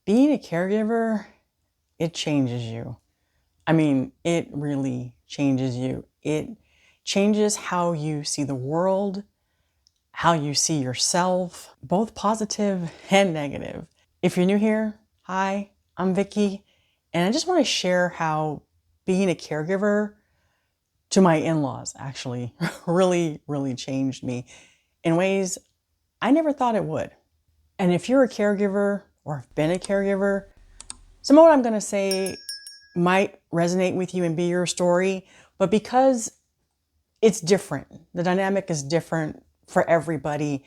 Being a caregiver, it changes you. I mean, it really changes you. It changes how you see the world, how you see yourself, both positive and negative. If you're new here, hi, I'm Vicki, and I just want to share how being a caregiver to my in-laws actually really changed me in ways I never thought it would. And if you're a caregiver or have been a caregiver, some of what I'm going to say might resonate with you and be your story, but because it's different, the dynamic is different for everybody,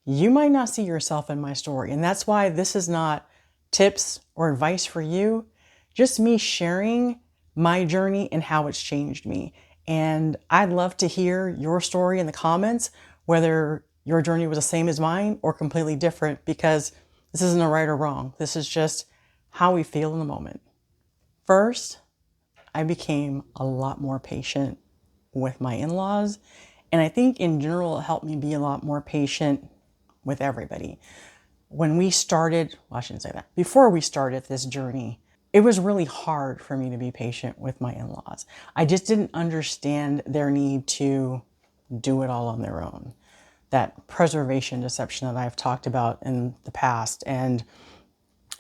you might not see yourself in my story. And that's why this is not tips or advice for you, just me sharing my journey and how it's changed me. And I'd love to hear your story in the comments, whether your journey was the same as mine or completely different, because this isn't a right or wrong. This is just how we feel in the moment. First, I became a lot more patient with my in-laws. And I think in general, it helped me be a lot more patient with everybody. When we started, well, I shouldn't say that. Before we started this journey, it was really hard for me to be patient with my in-laws. I just didn't understand their need to do it all on their own. That preservation deception that I've talked about in the past, and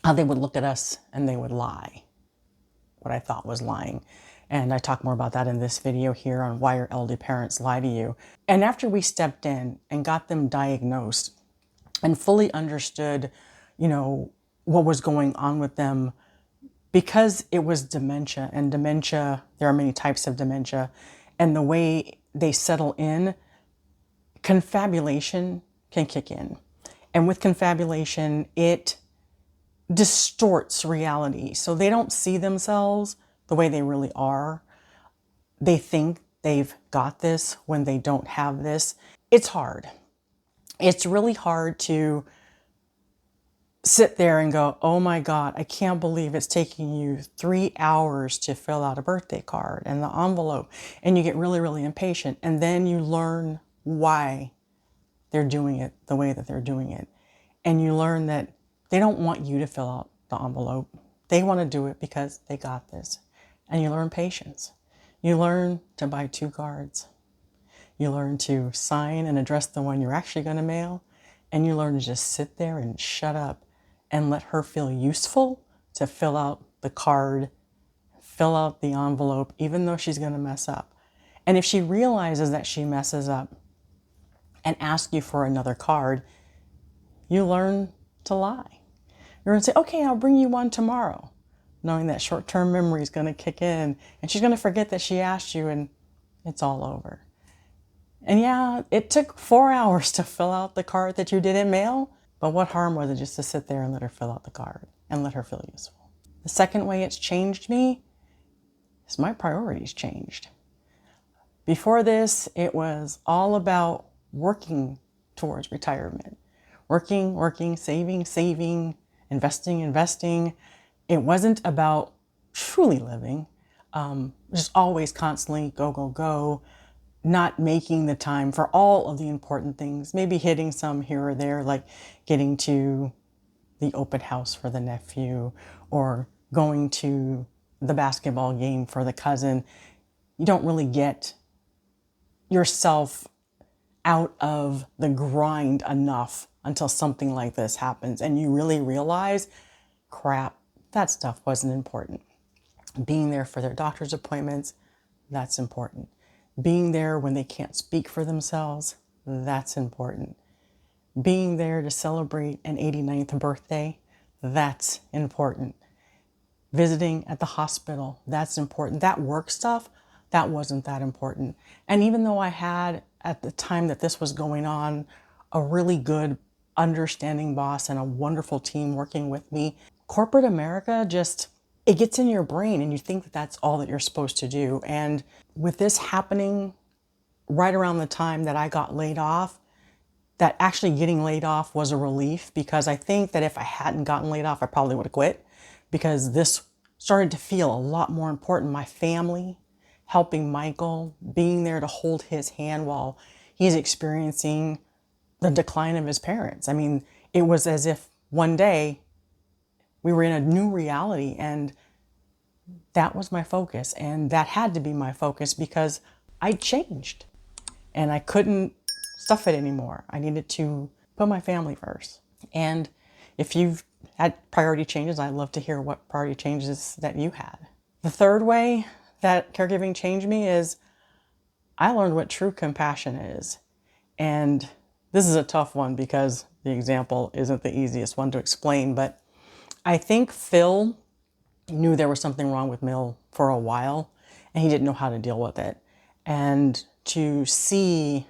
how they would look at us and they would lie, what I thought was lying. And I talk more about that in this video here on why your elderly parents lie to you. And after we stepped in and got them diagnosed and fully understood, what was going on with them, because it was dementia, and dementia, there are many types of dementia, and the way they settle in, confabulation can kick in. And with confabulation, it distorts reality. So they don't see themselves the way they really are. They think they've got this when they don't have this. It's hard. It's really hard to sit there and go, oh my God, I can't believe it's taking you 3 hours to fill out a birthday card and the envelope. And you get really impatient. And then you learn why they're doing it the way that they're doing it. And you learn that they don't want you to fill out the envelope. They want to do it because they got this. And you learn patience. You learn to buy 2 cards. You learn to sign and address the one you're actually going to mail. And you learn to just sit there and shut up and let her feel useful to fill out the card, fill out the envelope, even though she's going to mess up. And if she realizes that she messes up and asks you for another card, you learn to lie. You're going to say, okay, I'll bring you one tomorrow, knowing that short-term memory is going to kick in and she's going to forget that she asked you and it's all over. And yeah, it took 4 hours to fill out the card that you didn't mail, but what harm was it just to sit there and let her fill out the card and let her feel useful? The second way it's changed me is my priorities changed. Before this, it was all about working towards retirement. Working, saving, investing. It wasn't about truly living, just always constantly go, not making the time for all of the important things, maybe hitting some here or there, like getting to the open house for the nephew or going to the basketball game for the cousin. You don't really get yourself out of the grind enough until something like this happens and you really realize, crap, that stuff wasn't important. Being there for their doctor's appointments, that's important. Being there when they can't speak for themselves, that's important. Being there to celebrate an 89th birthday, that's important. Visiting at the hospital, that's important. That work stuff, that wasn't that important. And even though I had, at the time that this was going on, a really good, understanding boss and a wonderful team working with me, corporate America just, it gets in your brain and you think that that's all that you're supposed to do. And with this happening right around the time that I got laid off, that actually getting laid off was a relief, because I think that if I hadn't gotten laid off, I probably would have quit, because this started to feel a lot more important. My family, helping Michael, being there to hold his hand while he's experiencing the decline of his parents. I mean, it was as if one day We were in a new reality, and that was my focus. And that had to be my focus because I changed and I couldn't stuff it anymore. I needed to put my family first. And if you've had priority changes, I'd love to hear what priority changes that you had. The third way that caregiving changed me is I learned what true compassion is. And this is a tough one because the example isn't the easiest one to explain, but I think Phil knew there was something wrong with Mill for a while and he didn't know how to deal with it. And to see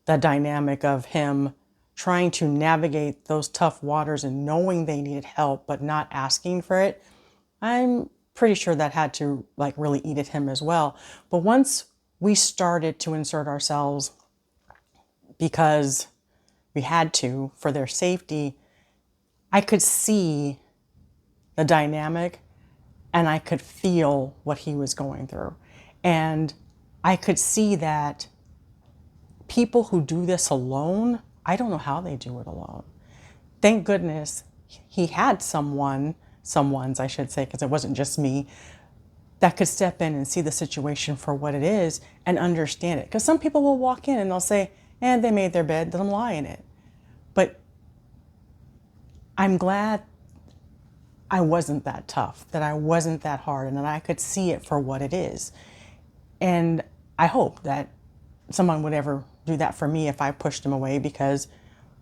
the dynamic of him trying to navigate those tough waters and knowing they needed help but not asking for it, I'm pretty sure that had to like really eat at him as well. But once we started to insert ourselves because we had to for their safety, I could see the dynamic and I could feel what he was going through. And I could see that people who do this alone, I don't know how they do it alone. Thank goodness he had someone's I should say, because it wasn't just me, that could step in and see the situation for what it is and understand it. Because some people will walk in and they'll say, they made their bed, let them lie in it. But I'm glad I wasn't that tough, that I wasn't that hard, and that I could see it for what it is. And I hope that someone would ever do that for me if I pushed them away, because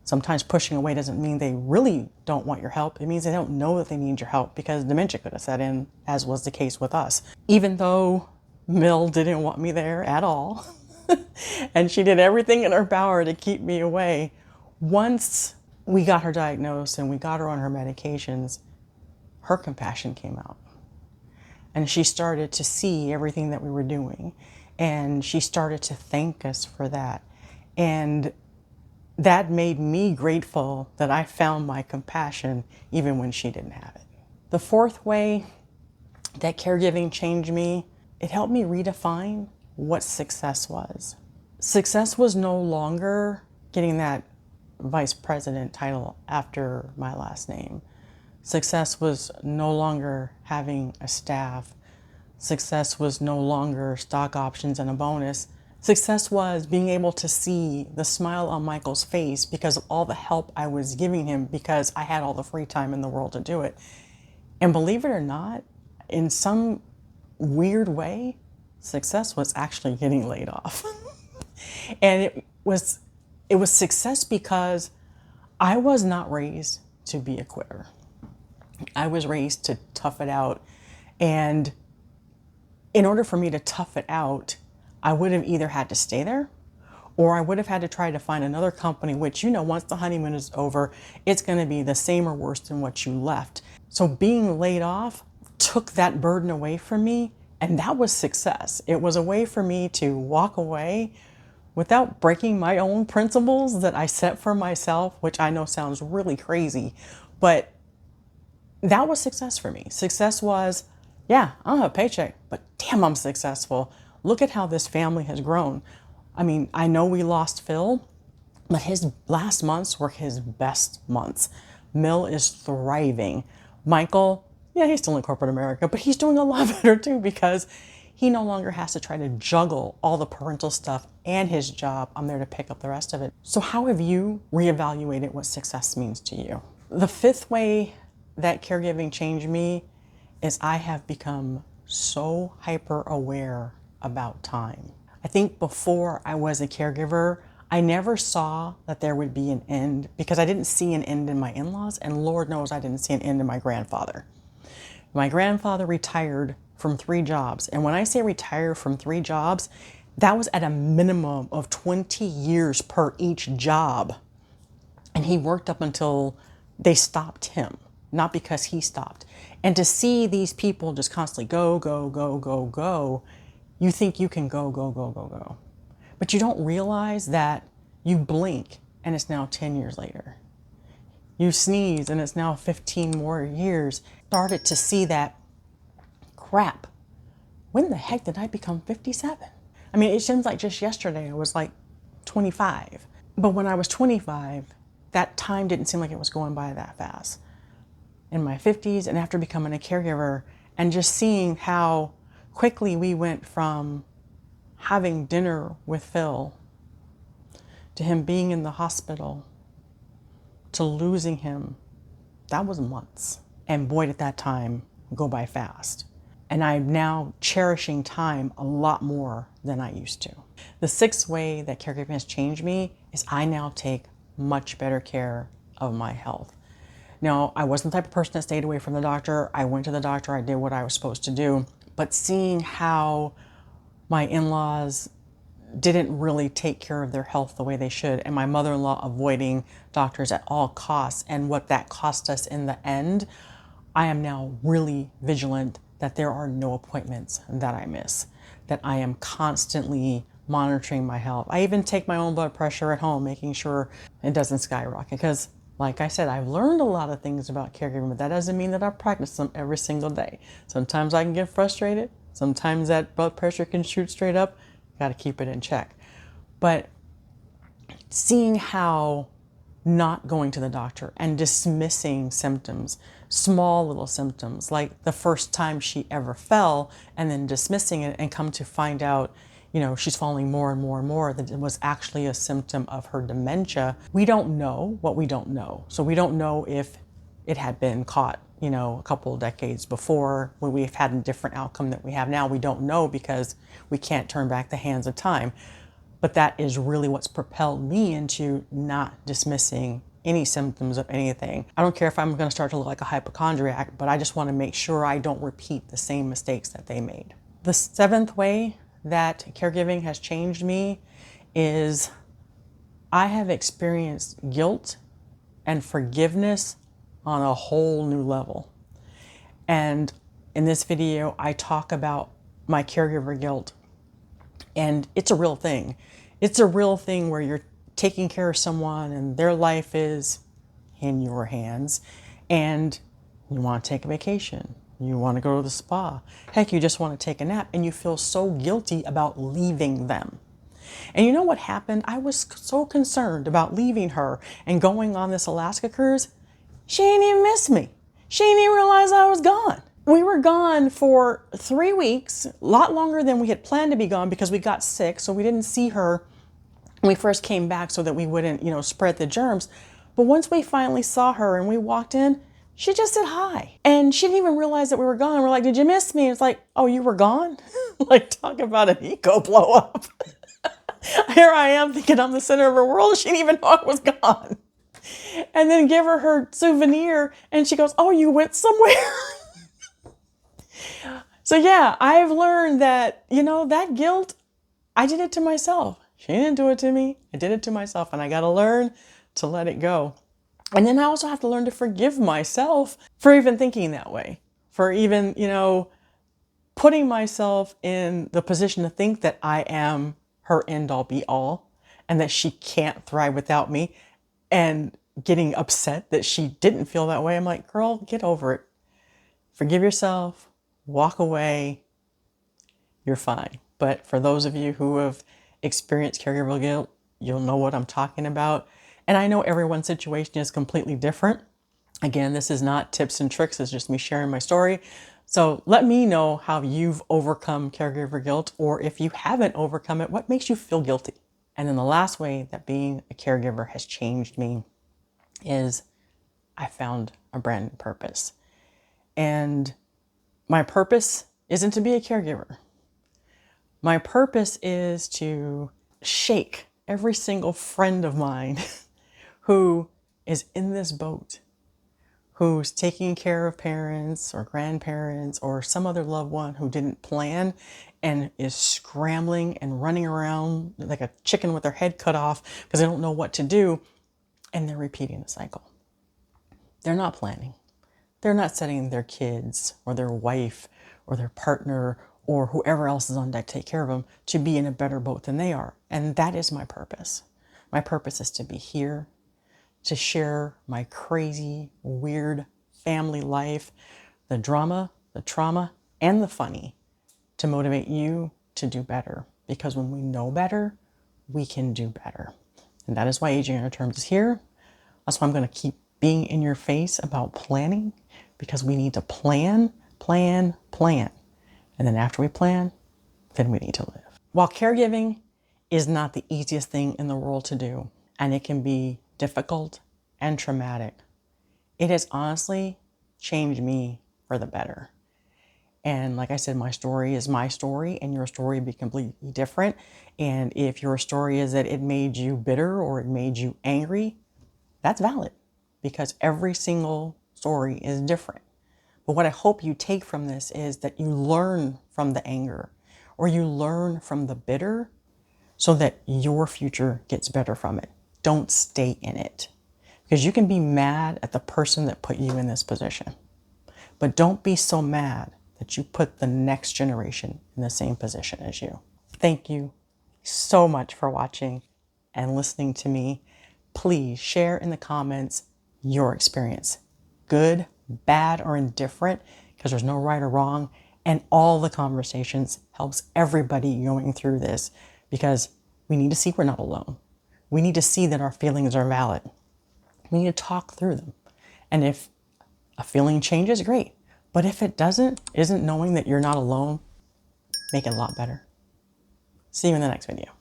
sometimes pushing away doesn't mean they really don't want your help. It means they don't know that they need your help, because dementia could have set in, as was the case with us. Even though Mill didn't want me there at all, and she did everything in her power to keep me away, once we got her diagnosed and we got her on her medications, her compassion came out. And she started to see everything that we were doing. And she started to thank us for that. And that made me grateful that I found my compassion even when she didn't have it. The fourth way that caregiving changed me, it helped me redefine what success was. Success was no longer getting that vice president title after my last name. Success was no longer having a staff. Success was no longer stock options and a bonus. Success was being able to see the smile on Michael's face because of all the help I was giving him, because I had all the free time in the world to do it. And believe it or not, in some weird way, success was actually getting laid off. And it was success because I was not raised to be a quitter. I was raised to tough it out. And in order for me to tough it out, I would have either had to stay there, or I would have had to try to find another company, which, once the honeymoon is over, it's going to be the same or worse than what you left. So being laid off took that burden away from me, and that was success. It was a way for me to walk away without breaking my own principles that I set for myself, which I know sounds really crazy, but that was success for me. Success was, I don't have a paycheck, but damn, I'm successful. Look at how this family has grown. I mean, I know we lost Phil, but his last months were his best months. Mill is thriving. Michael, he's still in corporate America, but he's doing a lot better too, because he no longer has to try to juggle all the parental stuff and his job. I'm there to pick up the rest of it. So how have you reevaluated what success means to you? The fifth way that caregiving changed me is I have become so hyper aware about time. I think before I was a caregiver, I never saw that there would be an end, because I didn't see an end in my in-laws, and Lord knows I didn't see an end in my grandfather. My grandfather retired from 3 jobs. And when I say retire from 3 jobs, that was at a minimum of 20 years per each job. And he worked up until they stopped him, not because he stopped. And to see these people just constantly go, go, go, go, go, you think you can go, go, go, go, go. But you don't realize that you blink and it's now 10 years later. You sneeze and it's now 15 more years. Started to see that, crap, when the heck did I become 57? I mean, it seems like just yesterday I was like 25. But when I was 25, that time didn't seem like it was going by that fast. in my 50s and after becoming a caregiver, and just seeing how quickly we went from having dinner with Phil to him being in the hospital to losing him. That was months. And boy, did that time go by fast. And I'm now cherishing time a lot more than I used to. The sixth way that caregiving has changed me is I now take much better care of my health. Now, I wasn't the type of person that stayed away from the doctor. I went to the doctor, I did what I was supposed to do. But seeing how my in-laws didn't really take care of their health the way they should, and my mother-in-law avoiding doctors at all costs, and what that cost us in the end, I am now really vigilant that there are no appointments that I miss, that I am constantly monitoring my health. I even take my own blood pressure at home, making sure it doesn't skyrocket, because like I said, I've learned a lot of things about caregiving, but that doesn't mean that I practice them every single day. Sometimes I can get frustrated. Sometimes that blood pressure can shoot straight up. Got to keep it in check. But seeing how not going to the doctor and dismissing symptoms, small little symptoms, like the first time she ever fell, and then dismissing it and come to find out, she's falling more and more and more, that it was actually a symptom of her dementia. We don't know what we don't know. So we don't know if it had been caught, a couple of decades before, when we've had a different outcome that we have now. We don't know because we can't turn back the hands of time. But that is really what's propelled me into not dismissing any symptoms of anything. I don't care if I'm going to start to look like a hypochondriac, but I just want to make sure I don't repeat the same mistakes that they made. The seventh way that caregiving has changed me is I have experienced guilt and forgiveness on a whole new level. And in this video, I talk about my caregiver guilt. And it's a real thing. It's a real thing where you're taking care of someone and their life is in your hands, and you want to take a vacation. You want to go to the spa. Heck, you just want to take a nap, and you feel so guilty about leaving them. And you know what happened? I was so concerned about leaving her and going on this Alaska cruise. She ain't even miss me. She ain't even realize I was gone. We were gone for 3 weeks, a lot longer than we had planned to be gone because we got sick. So we didn't see her when we first came back so that we wouldn't, spread the germs. But once we finally saw her and we walked in, she just said hi. And she didn't even realize that we were gone. We're like, did you miss me? It's like, oh, you were gone? Like, talk about an ego blow up. Here I am thinking I'm the center of her world. She didn't even know I was gone. And then give her souvenir and she goes, oh, you went somewhere? So yeah, I've learned that, that guilt, I did it to myself. She didn't do it to me. I did it to myself, and I got to learn to let it go. And then I also have to learn to forgive myself for even thinking that way, for even, putting myself in the position to think that I am her end all be all and that she can't thrive without me, and getting upset that she didn't feel that way. I'm like, girl, get over it. Forgive yourself. Walk away, you're fine. But for those of you who have experienced caregiver guilt, you'll know what I'm talking about. And I know everyone's situation is completely different. Again, this is not tips and tricks, it's just me sharing my story. So let me know how you've overcome caregiver guilt, or if you haven't overcome it, what makes you feel guilty? And then the last way that being a caregiver has changed me is I found a brand new purpose. And my purpose isn't to be a caregiver. My purpose is to shake every single friend of mine who is in this boat, who's taking care of parents or grandparents or some other loved one who didn't plan and is scrambling and running around like a chicken with their head cut off because they don't know what to do, and they're repeating the cycle. They're not planning. They're not setting their kids or their wife or their partner or whoever else is on deck to take care of them to be in a better boat than they are. And that is my purpose. My purpose is to be here, to share my crazy, weird family life, the drama, the trauma, and the funny, to motivate you to do better. Because when we know better, we can do better. And that is why Aging on Your Terms is here. That's why I'm going to keep being in your face about planning, because we need to plan, plan, plan. And then after we plan, then we need to live. While caregiving is not the easiest thing in the world to do, and it can be difficult and traumatic, it has honestly changed me for the better. And like I said, my story is my story, and your story will be completely different. And if your story is that it made you bitter or it made you angry, that's valid, because every single story is different. But what I hope you take from this is that you learn from the anger, or you learn from the bitter, so that your future gets better from it. Don't stay in it, because you can be mad at the person that put you in this position. But don't be so mad that you put the next generation in the same position as you. Thank you so much for watching and listening to me. Please share in the comments your experience, good, bad, or indifferent, because there's no right or wrong. And all the conversations helps everybody going through this, because we need to see we're not alone. We need to see that our feelings are valid. We need to talk through them. And if a feeling changes, great. But if it doesn't, isn't knowing that you're not alone, make it a lot better. See you in the next video.